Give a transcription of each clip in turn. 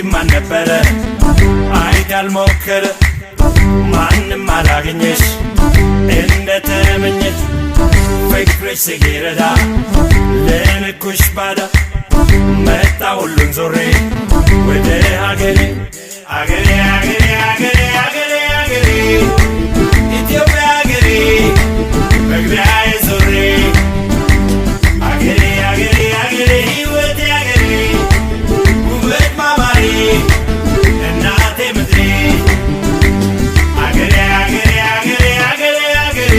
ማን ነበረ አይዳል ሞከረ ማንም አላገኘሽ እንደተመኘሽ ፍቅርሽ ሲረዳ ለንኩሽ ባዳ መጣ ሁሉን ዞሬ ወደ ሀገሬ ሀገሬ ሀገሬ ሀገሬ ሀገሬ ሀገሬ ኢትዮጵያ ሀገሬ መግቢያዬ ዞሬ ሀገሬ ሀገሬ ሀገሬ ሕይወቴ ሀገሬ ውበት ማማሬ እናቴ ምድሬ ሀገሬ ሀገሬ ሀገሬ ሀገሬ ሀገሬ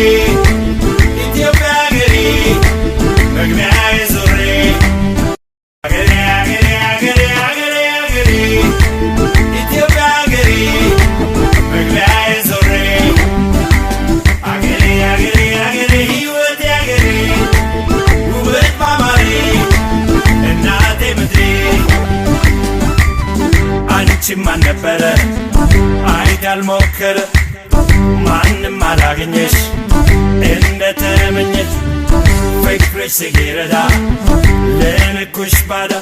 ኢትዮጵያ ሀገሬ መግቢያዬ ዞሬ ሀገሬ ሀገሬ ሀገሬ ሀገሬ ሀገሬ ኢትዮጵያ ሀገሬ መግቢያዬ ዞሬ ሀገሬ ሀገሬ ሀገሬ ሕይወቴ ሀገሬ ውበት ማማሬ እናቴ ምድሬ አንቺም ማን ነበረ አይዳል ሞከረ ማንም አላገኘሽ እንደተመኘሽ ፍቅርሽ ሲረዳ ለንኩሽ ባዳ